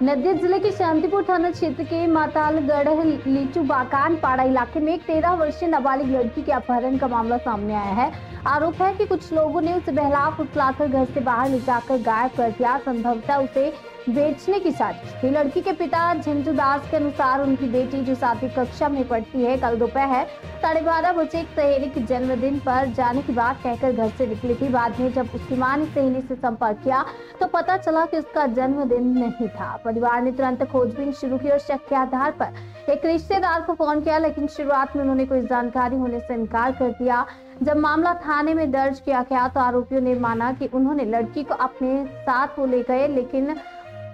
नदिया जिले के शांतिपुर थाना क्षेत्र के मातालगढ़ लीचू बागान पाड़ा इलाके में एक 13 वर्षीय नाबालिग लड़की के अपहरण का मामला सामने आया है। आरोप है कि कुछ लोगों ने उसे बहला फुसलाकर घर से बाहर ले जाकर गायब कर दिया, संभवतः उसे बेचने की साजिश थी। लड़की के पिता झंझू दास के अनुसार उनकी बेटी जो 7वीं कक्षा में पढ़ती है, कल दोपहर 12:30 बजे एक सहेली के जन्मदिन पर जाने की बात कहकर घर से निकली थी। बाद में जब उसकी मां ने सहेली से संपर्क किया तो पता चला कि उसका जन्मदिन नहीं था। परिवार ने तुरंत खोजबीन शुरू की और शक के आधार पर एक रिश्तेदार को फोन किया, लेकिन शुरुआत में उन्होंने कोई जानकारी होने से इनकार कर दिया। जब मामला थाने में दर्ज किया गया तो आरोपियों ने माना कि उन्होंने लड़की को अपने साथ वो ले गए, लेकिन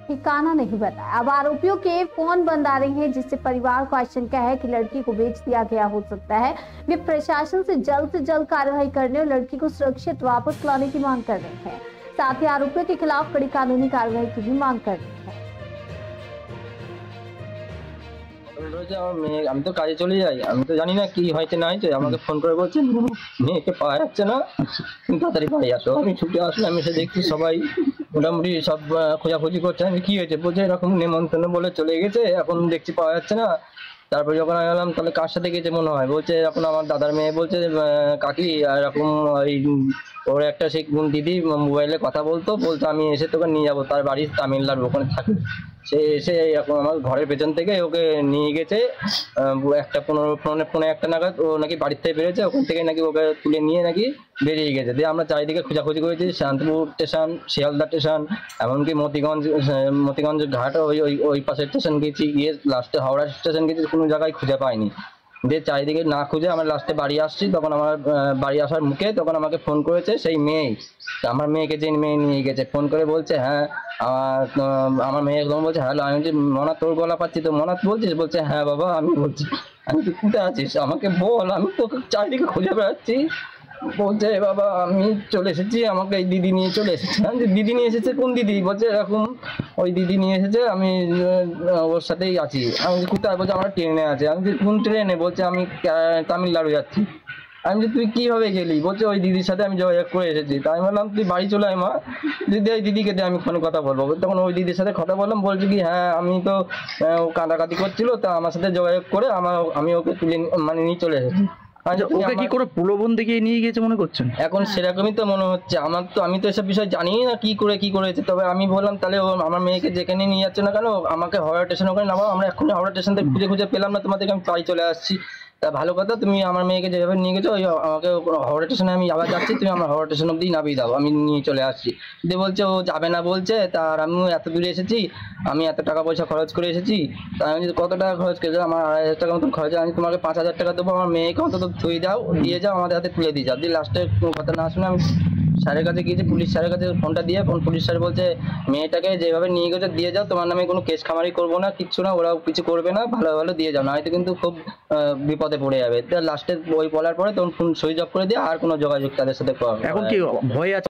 ठिकाना नहीं बताया। अब आरोपियों के फोन बंद आ रहे हैं, जिससे परिवार को आशंका है कि लड़की को बेच दिया गया हो सकता है। वे प्रशासन से जल्द कार्रवाई करने और लड़की को सुरक्षित वापस लाने की मांग कर रहे हैं। साथ ही आरोपियों के खिलाफ कड़ी कानूनी कार्रवाई की भी मांग कर रहे हैं। আমি তো কাজে চলে যাই, আমি তো জানি না কি হয়েছে না হয়েছে। আমাকে ফোন করে বলছে মেয়েকে পাওয়া যাচ্ছে না, তুমি তাড়াতাড়ি বাড়ি আসো। আমি ছুটে আসলাম, এসে দেখছি সবাই মোটামুটি সব খোঁজাখুঁজি করছে। আমি কি হয়েছে বলছে এরকম নেমন্তন্ন বলে চলে গেছে, এখন দেখছি পাওয়া যাচ্ছে না। তারপর যখন আমি গেলাম তাহলে কার সাথে গেছে মনে হয়, বলছে এখন আমার দাদার মেয়ে বলছে কাকি এরকম ওই ওর একটা সেই দিদি মোবাইলে কথা বলতো আমি এসে তোকে নিয়ে যাবো, তার বাড়ি তামিলনাড়ু, ওখানে থাকে। সে এসে এখন আমার ঘরের পেছন থেকে ওকে নিয়ে গেছে একটা 15 নাগাদ। ও নাকি বাড়ির থেকে বেরোচ্ছে, ওখান থেকে নাকি ওকে তুলে নিয়ে নাকি বেরিয়ে গেছে। দিয়ে আমরা চারিদিকে খোঁজাখুঁজি করেছি, শান্তিপুর স্টেশন, শিয়ালদা স্টেশন, এমনকি মতিগঞ্জ ঘাট ওই পাশের স্টেশন গেছি, গিয়ে লাস্টে হাওড়া স্টেশন গেছি, কোনো জায়গায় খুঁজে পাইনি। দিয়ে চারিদিকে না খুঁজে আমরা লাস্টে বাড়ি আসছি। তখন আমার বাড়ি আসার মুখে তখন আমাকে ফোন করেছে সেই মেয়ে, আমার মেয়েকে যে মেয়ে নিয়ে গেছে, ফোন করে বলছে হ্যাঁ আমার মেয়ে একদম বলছে হ্যালো। আমি বলছি মনা তোর গলা পাচ্ছি তো, মনা বলছিস? বলছে হ্যাঁ বাবা আমি বলছি। আমি তুই কোথায় আছিস আমাকে বল, আমি তোকে চারিদিকে খুঁজে বেড়াচ্ছি। বলছে বাবা আমি চলে এসেছি, আমাকে এই দিদি নিয়ে চলে এসেছে। আমি দিদি নিয়ে এসেছে? কোন দিদি? বলছে এরকম ওই দিদি নিয়ে এসেছে, আমি ওর সাথেই আছি। আমি কোথায়? বলছে আমরা ট্রেনে আছে। আমি কোন ট্রেনে? বলছে আমি তামিলনাড়ু যাচ্ছি। আমি যে তুই কিভাবে গেলি? বলছে ওই দিদির সাথে আমি যোগাযোগ করে এসেছি। তাই আমি বললাম তুই বাড়ি চলে আয় মা, দিদি ওই দিদিকে দিয়ে আমি ফোনে কথা বলবো। তখন ওই দিদির সাথে কথা বললাম, বলছে কি হ্যাঁ আমি তো ও কাঁদাকাটি করছিল, তা আমার সাথে যোগাযোগ করে আমি ওকে তুলে নিয়ে চলে এসেছি। ওকে কি করে প্রলোভন দেখিয়ে নিয়ে গেছে মনে করছেন? এখন সেরকমই তো মনে হচ্ছে। আমি তো এসব বিষয় জানি না কি করেছে। তবে আমি বললাম তাহলে আমার মেয়েকে যেখানে নিয়ে যাচ্ছে না কেন, আমাকে হাওড়া স্টেশন ওখানে নামাও। আমরা এখনই হাওড়া স্টেশন থেকে খুঁজে পেলাম না তোমাদেরকে, আমি বাড়ি চলে আসছি। তা ভালো কথা, তুমি আমার মেয়েকে যেভাবে নিয়ে গেছো আমাকে হাওড়া স্টেশনে আমি আবার যাচ্ছি, তুমি আমার হাওড়া স্টেশন অব্দি নামিয়ে দাও, আমি নিয়ে চলে আসছি। দিয়ে বলছে ও যাবে না বলছে, তার আমিও এত দূরে এসেছি, আমি এত টাকা পয়সা খরচ করে এসেছি। তা আমি কত টাকা খরচ করেছি? আমার 2,500 টাকা মতন খরচ। আমি তোমাকে 5,000 টাকা দেবো, আমার মেয়েকে অন্তত দিয়ে যাও, আমাদের হাতে তুলে দিয়ে যাও। দিয়ে লাস্টে কথা না শুনে আমি স্যারের কাছে গিয়েছি, পুলিশ স্যারের কাছে ফোনটা দিয়ে পুলিশ স্যার বলছে মেয়েটাকে যেভাবে নিয়ে গেছে দিয়ে যাও, তোমার নামে কোনো কেস খামারি করবো না, কিচ্ছু না, ওরাও কিছু করবে না, ভালো দিয়ে যাও, না হয়তো কিন্তু খুব বিপদে পড়ে যাবে। লাস্টে ওই বলার পরে তখন ফোন সুইচ অফ করে দিয়ে আর কোনো যোগাযোগ তাদের সাথে করা। এখন কি ভয় আছে?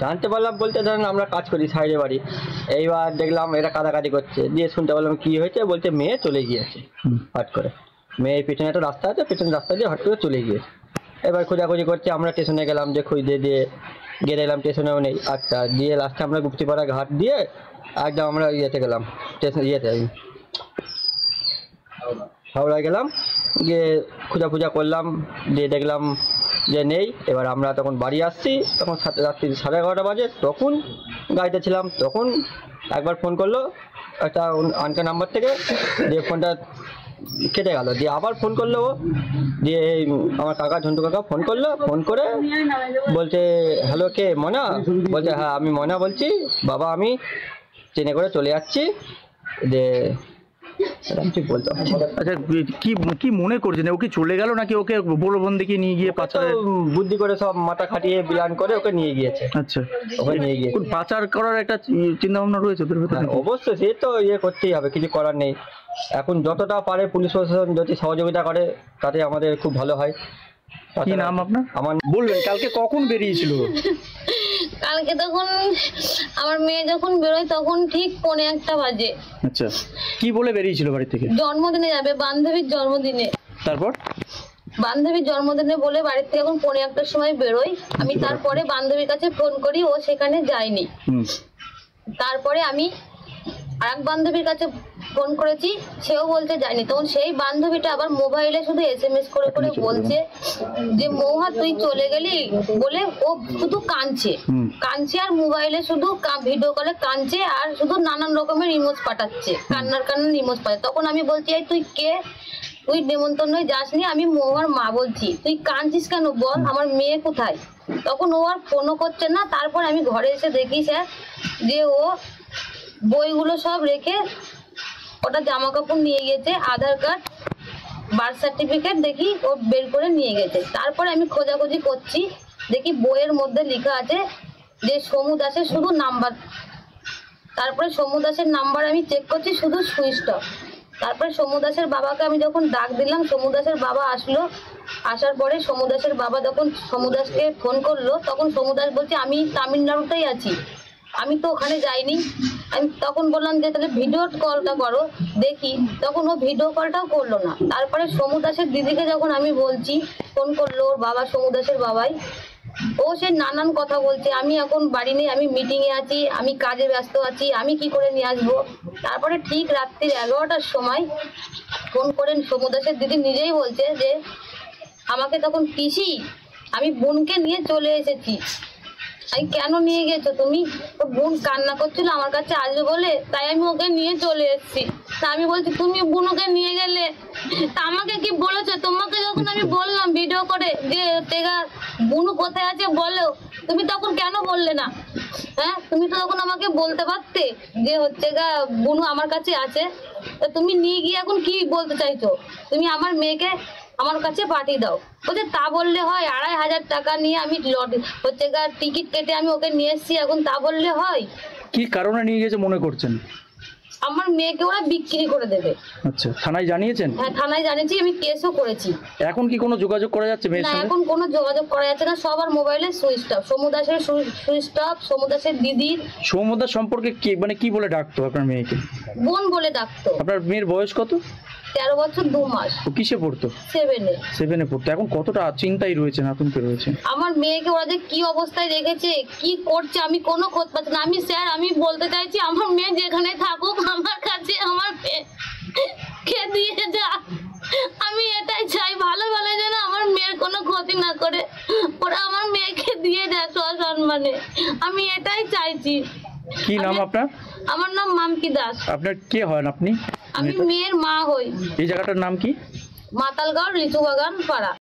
জানতে পারলাম বলতে ধরেন আমরা কাজ করি সাইডে বাড়ি, এইবার দেখলাম এরা কাদাকাদি করছে। দিয়ে শুনতে পারলাম কি হয়েছে, বলছে মেয়ে চলে গিয়েছে হট করে। মেয়ের পেছনে একটা রাস্তা আছে, পেছনে রাস্তা দিয়ে হট করে চলে গিয়েছে। এবার খোঁজাখুঁজি করছে, আমরা স্টেশনে গেলাম, যে খুঁজে দিয়ে দেখলাম স্টেশনেও নেই। আচ্ছা, দিয়ে লাস্টে আমরা গুপ্তিপাড়া ঘাট দিয়ে একদম আমরা ইয়েতে গেলাম, হাওড়া গেলাম, গিয়ে খোঁজা করলাম, দিয়ে দেখলাম যে নেই। এবার আমরা তখন বাড়ি আসছি, তখন রাত্রি 11:30 বাজে। তখন গাড়িতে ছিলাম, তখন একবার ফোন করলো একটা আনকা নাম্বার থেকে, দিয়ে ফোনটা কেটে গেল। দিয়ে আবার ফোন করলো, দিয়ে আমার কাকা ঝন্টু কাকা ফোন করলো, ফোন করে বলছে হ্যালো কে মনা? বলছে হ্যাঁ আমি মনা বলছি বাবা, আমি ট্রেনে করে চলে যাচ্ছি। যে ঠিক বলতো। আচ্ছা, কি মনে করছেন, ও কি চলে গেল নাকি ওকে প্রলোভন দেখিয়ে নিয়ে গিয়ে পাচার বুদ্ধি করে সব মাথা খাটিয়ে প্ল্যান করে ওকে নিয়ে গিয়েছে? আচ্ছা, ওকে নিয়ে গিয়ে পাচার করার একটা চিন্তা ভাবনা রয়েছে ওদের ভেতরে? অবশ্যই, সে তো করতেই হবে, কিছু করার নেই। এখন যতটা পারে পুলিশ প্রশাসন যদি সহযোগিতা করে তাতে আমাদের খুব ভালো হয়। কি নাম আপনার? আমার বলবেন কালকে কখন বেরিয়েছিল? কালকে তখন আমার মেয়ে যখন বেরোয় তখন ঠিক 1:45 বাজে। আচ্ছা, কি বলে বেরিয়েছিল বাড়ি থেকে? জন্মদিনে যাবে, বান্ধবীর জন্মদিনে। তারপর বান্ধবীর জন্মদিনে বলে বাড়ির থেকে এখন 1:45 সময় বেরোয়। আমি তারপরে বান্ধবীর কাছে ফোন করি, ও সেখানে যায়নি। তারপরে আমি আরেক বান্ধবীর কাছে ফোন করেছি, সেও বলছে যায়নি। তখন সেই বান্ধবীটা আবার মোবাইলে শুধু SMS করে করে বলছে যে মৌহা তুই চলে গেলি বলে, ও শুধু কাঁদছে আর মোবাইলে শুধু ভিডিও কলে কাঁদছে আর শুধু নানান রকমের ইমোজ পাঠাচ্ছে, কান্নার ইমোজ পাঠাচ্ছে। তখন আমি বলছি এই তুই কে, তুই নেমন্তন্নই যাসনি, আমি মৌহার মা বলছি, তুই কাঁদছিস কেন বল, আমার মেয়ে কোথায়? তখন ও আর ফোনও করছে না। তারপর আমি ঘরে এসে দেখি স্যার যে ও বইগুলো সব রেখে ওটা জামা কাপড় নিয়ে গেছে, আধার কার্ড, বার্থ সার্টিফিকেট দেখি ও বের করে নিয়ে গেছে। তারপরে আমি খোঁজাখুঁজি করছি, দেখি বইয়ের মধ্যে লেখা আছে যে সমু দাসের শুধু নাম্বার। তারপরে সমু দাসের নাম্বার আমি চেক করছি, শুধু সুইচ অফ। তারপরে সমু দাসের বাবাকে আমি যখন ডাক দিলাম, সমু দাসের বাবা আসলো। আসার পরে সমু দাসের বাবা যখন সমু দাসকে ফোন করলো, তখন সমু দাস বলছে আমি তামিলনাড়ুতেই আছি, আমি তো ওখানে যাইনি। আমি তখন বললাম যে তাহলে ভিডিও কলটা করো দেখি, তখন ও ভিডিও কলটাও করলো না। তারপরে সমু দাসের দিদিকে যখন আমি বলছি, ফোন করলো ওর বাবা, সমু দাসের বাবাই, ও সে নানান কথা বলছে, আমি এখন বাড়ি নেই, আমি মিটিংয়ে আছি, আমি কাজে ব্যস্ত আছি, আমি কি করে নিয়ে আসবো। তারপরে ঠিক রাত্রি 11টার সময় ফোন করেন সমু দাসের দিদি নিজেই বলছে যে আমাকে তখন পিসি আমি বোনকে নিয়ে চলে এসেছি। আমি কেন নিয়ে গেছো তুমি? তো বোন কান্না করছিল আমার কাছে আসবে বলে, তাই আমি ওকে নিয়ে চলে এসেছি। তা আমি বলছি তুমি বোনকে নিয়ে গেলে, তা আমাকে কি বলেছো? তোমাকে যখন আমি বললাম ভিডিও করে যে তেগা বুনু কোথায় আছে বলো, তুমি তখন কেন বললে না? হ্যাঁ, তুমি তো তখন আমাকে বলতে পারতে যে হচ্ছে গা বুনু আমার কাছে আছে। তা তুমি নিয়ে গিয়ে এখন কি বলতে চাইছো? তুমি আমার মেয়েকে আমার কাছে পাঠিয়ে দাও। বলছে তা বললে হয়? 2,500 টাকা নিয়ে আমি হচ্ছে গা টিকিট কেটে আমি ওকে নিয়ে এসেছি, এখন তা বললে হয়? কি কারণে নিয়ে গেছে মনে করছেন? আমার মেয়েকে ওরা বিক্রি করে দেবে। আচ্ছা, থানায় জানিয়েছেন? হ্যাঁ, থানায় জানিয়েছি, আমি কেসও করেছি। এখন কি কোনো যোগাযোগ করা যাচ্ছে মেয়ের না, সঙ্গে? এখন কোনো যোগাযোগ করা যাচ্ছে না, সবার মোবাইলে সুইচ অফ। সমু দাসের সুইচ অফ, সমু দাসের দিদির। সৌম্যদা সম্পর্কে কি মানে কি বলে ডাকতো আপনার মেয়েকে? বোন বলে ডাকতো। আপনার মেয়ের বয়স কত? 13 বছর 2 মাস। ও কিসে পড়তো? 7-এ। 7-এ পড়তো। এখন কতটা চিন্তায় রয়েছে, আতঙ্কে রয়েছে? আমার মেয়েকে ওরা যে কি অবস্থায় রেখেছে, কি করছে, আমি কোনো খোঁজ পাচ্ছি না। আমি স্যার আমি বলতে চাইছি আমার মেয়ে যেখানে থাকুক আমার কাছে আমার মেয়েকে দিয়ে যা। আমি এটাই চাই, ভালো ভালো যেন আমার মেয়ের কোনো ক্ষতি না করে, ওরা আমার মেয়েকে দিয়ে যায় সসম্মানে। আমি এটাই চাইছি। কি নাম আপনার? আমার নাম মাম্পি দাস। আপনার কে হন আপনি? আমি মেয়ের মা হই। এই জায়গাটার নাম কি? মাতালগাঁও লিচু বাগান পাড়া।